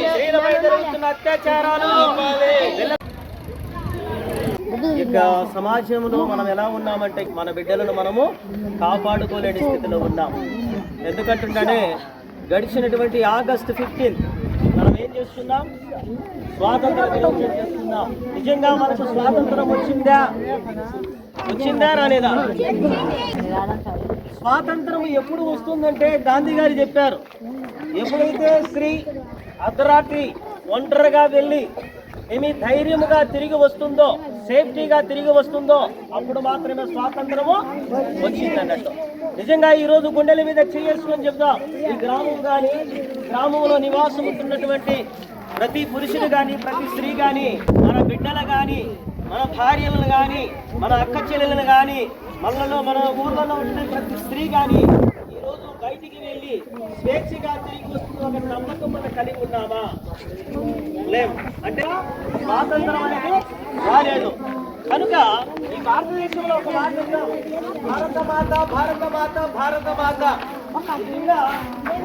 స్త్రీలపై జరుగుతున్న అత్యాచారాలు. ఇక సమాజంలో మనం ఎలా ఉన్నామంటే మన బిడ్డలను మనము కాపాడుకోలేని స్థితిలో ఉన్నాం. ఎందుకంటుంటే గడిచినటువంటి ఆగస్టు 15 మనం ఏం చేస్తున్నాం? స్వాతంత్ర దినోత్సవం చేస్తున్నాం. నిజంగా మనకు స్వాతంత్రం వచ్చిందా రాలేదా? స్వాతంత్రం ఎప్పుడు వస్తుందంటే గాంధీ గారు చెప్పారు, ఎప్పుడైతే స్త్రీ అర్ధరాత్రి ఒంటరిగా వెళ్ళి ఏమి ధైర్యముగా తిరిగి వస్తుందో, సేఫ్టీగా తిరిగి వస్తుందో అప్పుడు మాత్రమే స్వాతంత్రము వచ్చింది అన్నట్టు. నిజంగా ఈరోజు గుండెల మీద చేసుకొని చెప్దాం. ఈ గ్రామం కానీ, గ్రామంలో నివాసం ఉంటున్నటువంటి ప్రతి పురుషుడు కానీ, ప్రతి స్త్రీ కానీ, మన బిడ్డలు కానీ, మన భార్యలను కానీ, మన అక్క చెల్లెలను కానీ, మన ఊర్లలో ఉండే ప్రతి స్త్రీ కానీ ఈరోజు బయటికి వెళ్ళి స్వేచ్ఛగా తిరిగి వస్తున్న ఒక నమ్మకం మనం కలిగి ఉన్నామా? లేవు. అంటే స్వాతంత్రం అనేది రాలేదు. కనుక ఈ భారతదేశంలో ఒక మాట ఉన్నాం, భారత మాత భారత మాత భారత మాత. నిజంగా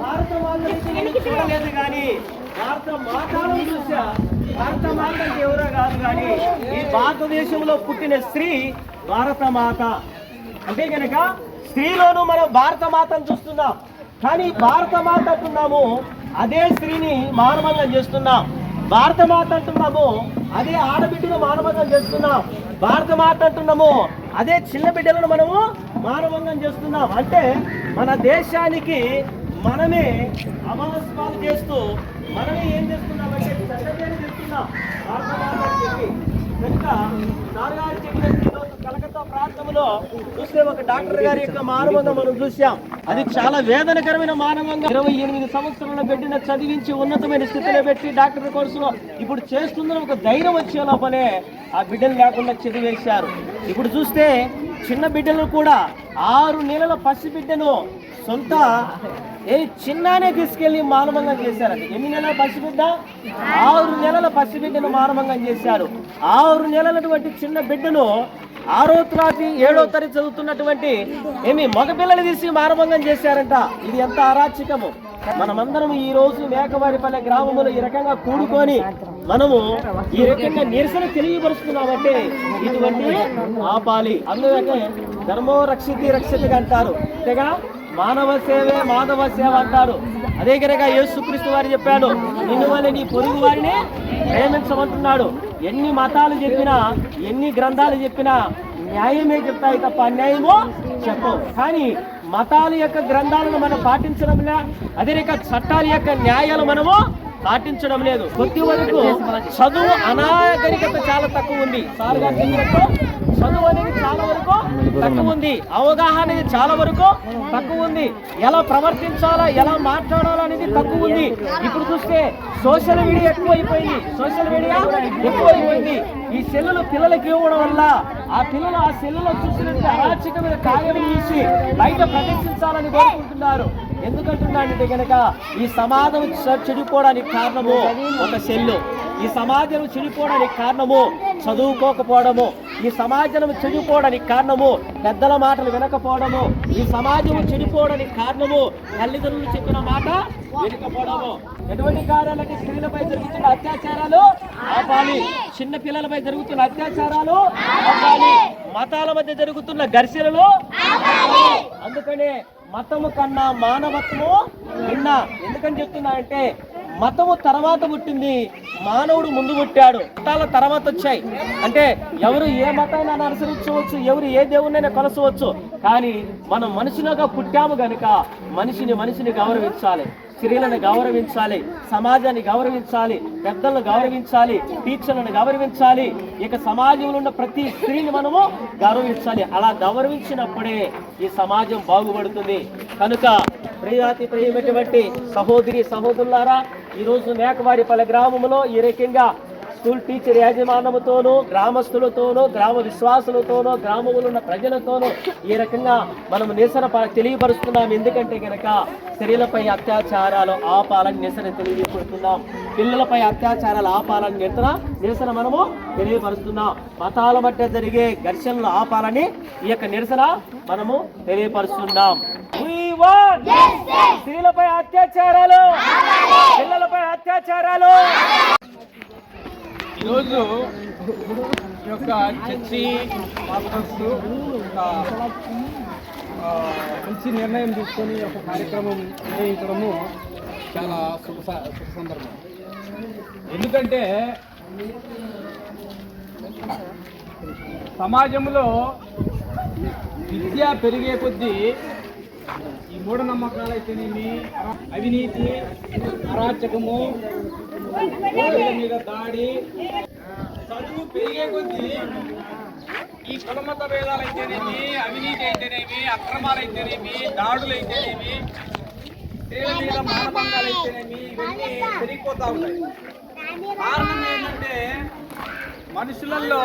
భారత మాత చూడలేదు కానీ భారత మాతను చూసా. భారత మాత ఎవరో కాదు కానీ ఈ భారతదేశంలో పుట్టిన స్త్రీ భారత మాత. అంటే కనుక స్త్రీలోనూ మనం భారత మాతను చూస్తున్నాం. కానీ భారత మాత అంటున్నాము, అదే స్త్రీని మానవంగా చేస్తున్నాం. భారత మాత అంటున్నాము, అదే ఆడబిడ్డను మానవంగా చేస్తున్నాం. భారత మాత అంటున్నాము, అదే చిన్న బిడ్డలను మనము మానవంగా చేస్తున్నాం. అంటే మన దేశానికి మనమే అమలస్పాలు చేస్తూ మనమే ఏం చేస్తున్నామంటే చట్టపేరు చేస్తున్నాం భారత మాత అని చెప్పి. కనుక నాన్నగారు చెప్పినట్టు కలకత్తా ప్రాంతంలో చూస్తే ఒక డాక్టర్ గారి యొక్క మానవంగా మనం చూసాం. అది చాలా వేదనకరమైన మానవంగా. 28 సంవత్సరాల బిడ్డను చదివించి ఉన్నతమైన స్థితిలో పెట్టి డాక్టర్ కోర్సులో ఇప్పుడు చేస్తుందని ఒక ధైర్యం వచ్చే లోపలే ఆ బిడ్డలు లేకుండా చదివేశారు. ఇప్పుడు చూస్తే చిన్న బిడ్డలను కూడా 6 నెలల పసి బిడ్డను సొంత చిన్ననే తీసుకెళ్లి మానవంగా చేశారండి. ఎన్ని నెలల పసిబిడ్డ? 6 నెలల పసిబిడ్డను మానవంగా చేశారు. 6 నెలలటువంటి చిన్న బిడ్డను 6వ తరగతి 7వ తరగతి చదువుతున్నటువంటి మగపిల్లలు తీసి మానవంగం చేశారంట. ఇది ఎంత అరాచకము! మనమందరం ఈ రోజు మేకవారిపల్లె గ్రామంలో ఈ రకంగా కూడుకొని మనము ఈ రకంగా నిరసన తెలియపరుస్తున్నామంటే ఇటువంటి ఆపాలి. అందుకే ధర్మో రక్షితి రక్షితగా అంటారు. అంతేగా మానవ సేవే మాధవ సేవ అంటారు. అదే కనుక యేసుక్రీస్తు వారు చెప్పాడు, నిన్ను వల్ల నీ పొరుగు వారిని ప్రేమించమంటున్నాడు. ఎన్ని మతాలు చెప్పినా, ఎన్ని గ్రంథాలు చెప్పినా న్యాయమే చెప్తాయి తప్ప అన్యాయమో చెప్పవు. కానీ మతాల యొక్క గ్రంథాలను మనం పాటించడంలే, అదే రక చట్టాల యొక్క న్యాయాలు మనము పాటించడం లేదు. కొద్ది వరకు చదువు అనాగరికత చాలా తక్కువ ఉంది. సార్ గారు చెప్పినట్టు చదువు అనేది చాలా వరకు తక్కువ ఉంది, అవగాహన అనేది చాలా వరకు తక్కువ ఉంది, ఎలా ప్రవర్తించాలా ఎలా మాట్లాడాలా అనేది తక్కువ ఉంది. ఇప్పుడు చూస్తే సోషల్ మీడియా ఎక్కువైపోయింది. ఈ సెల్లులు పిల్లలకి ఇవ్వడం వల్ల ఆ పిల్లలు ఆ సెల్లులో చూసినట్టు అరాచకమైన కార్యం చేసి బయట ప్రదర్శించాలని కోరుకుంటున్నారు. ఎందుకంటున్నాడంటే కనుక ఈ సమాజం చెడిపోవడానికి కారణము ఒక సెల్లు. ఈ సమాజం చెడిపోవడానికి కారణము చదువుకోకపోవడము. ఈ సమాజం చెడిపోవడానికి కారణము పెద్దల మాటలు వినకపోవడము. ఈ సమాజం చెడిపోవడానికి కారణము తల్లిదండ్రులు చెప్పిన మాట వినకపోవడము. ఎటువంటి కార్యాలకి స్త్రీలపై జరుగుతున్న అత్యాచారాలు ఆపాలి, చిన్న పిల్లలపై జరుగుతున్న అత్యాచారాలు ఆపాలి, మతాల మధ్య జరుగుతున్న ఘర్షణలు ఆపాలి. అందుకనే మతము కన్నా మానవత్వము విన్నా. ఎందుకని చెప్తున్నా అంటే మతము తర్వాత పుట్టింది, మానవుడు ముందు పుట్టాడు. మతాల తర్వాత వచ్చాయి. అంటే ఎవరు ఏ మతాన్ని అనుసరించవచ్చు, ఎవరు ఏ దేవుడినైనా కొలసవచ్చు. కానీ మనం మనిషిగా పుట్టాము కనుక మనిషిని గౌరవించాలి, స్త్రీలను గౌరవించాలి, సమాజాన్ని గౌరవించాలి, పెద్దలను గౌరవించాలి, టీచర్లను గౌరవించాలి. ఇక సమాజంలో ఉన్న ప్రతి స్త్రీని మనము గౌరవించాలి. అలా గౌరవించినప్పుడే ఈ సమాజం బాగుపడుతుంది. కనుక ప్రియాతి ప్రియమైనటువంటి సహోదరి సహోదరులారా, ఈరోజు మేకవారిపల్లె గ్రామంలో ఈ రకంగా స్కూల్ టీచర్ యాజమాన్యముతోనూ, గ్రామస్తులతోనూ, గ్రామ విశ్వాసులతోనూ, గ్రామంలో ఉన్న ప్రజలతోనూ ఈ రకంగా మనం నిరసన తెలియపరుస్తున్నాం. ఎందుకంటే కనుక స్త్రీలపై అత్యాచారాలు ఆపాలని నిరసన తెలియపరుస్తున్నాం. పిల్లలపై అత్యాచారాలు ఆపాలని నిరసన మనము తెలియపరుస్తున్నాం. మతాల మధ్య జరిగే ఘర్షణలు ఆపాలని ఈ యొక్క నిరసన మనము తెలియపరుస్తున్నాం. స్త్రీలపై అత్యాచారాలు, పిల్లలపై అత్యాచారాలు ఈరోజు ఈ యొక్క చర్చి పాస్టర్స్ మంచి నిర్ణయం తీసుకొని ఒక కార్యక్రమం నిర్వహించడము చాలా శుభ సందర్భం. ఎందుకంటే సమాజంలో విద్య పెరిగే కొద్దీ ఈ మూఢనమ్మకాలు అయితేనేమి, అవినీతి, అరాచకము, ఓడల మీద దాడి, చదువు పెరిగే కొద్దీ ఈ కులమత భేదాలు అయితేనేమి, అవినీతి అయితేనేమి, అక్రమాలు అయితేనేమి, దాడులు అయితేనేమి, స్త్రీల మీద మానభంగాలు అయితేనేమి, ఇవన్నీ పెరిగిపోతూ ఉన్నాయి. కారణం ఏంటంటే మనుషులలో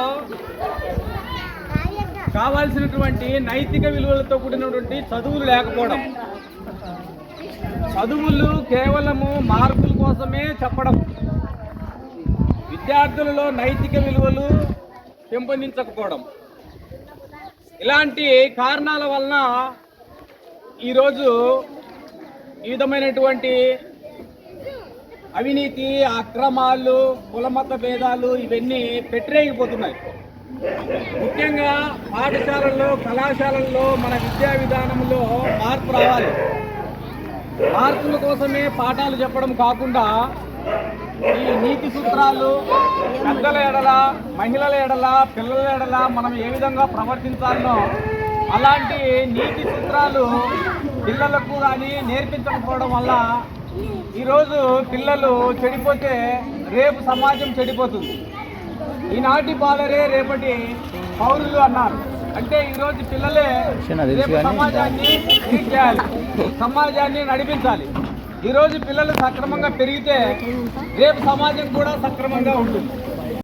కావాల్సినటువంటి నైతిక విలువలతో కూడినటువంటి చదువులు లేకపోవడం, చదువులు కేవలము మార్కుల కోసమే చెప్పడం, విద్యార్థులలో నైతిక విలువలు పెంపొందించకపోవడం, ఇలాంటి కారణాల వలన ఈరోజు ఈ విధమైనటువంటి అవినీతి, అక్రమాలు, కులమత భేదాలు ఇవన్నీ పెట్టరేగిపోతున్నాయి. ముఖ్యంగా పాఠశాలల్లో, కళాశాలల్లో మన విద్యా విధానంలో మార్పు రావాలి. మార్పుల కోసమే పాఠాలు చెప్పడం కాకుండా ఈ నీతి సూత్రాలు పెద్దల ఎడల, మహిళల ఎడల, పిల్లల ఎడల మనం ఏ విధంగా ప్రవర్తించాలనో అలాంటి నీతి సూత్రాలు పిల్లలకు కానీ నేర్పించకపోవడం వల్ల ఈరోజు పిల్లలు చెడిపోతే రేపు సమాజం చెడిపోతుంది. ఈనాటి బాలరే రేపటి పౌరులు అన్నారు. అంటే ఈరోజు పిల్లలే రేపు సమాజాన్ని లీడ్ చేయాలి, సమాజాన్ని నడిపించాలి. ఈరోజు పిల్లలు సక్రమంగా పెరిగితే రేపు సమాజం కూడా సక్రమంగా ఉంటుంది.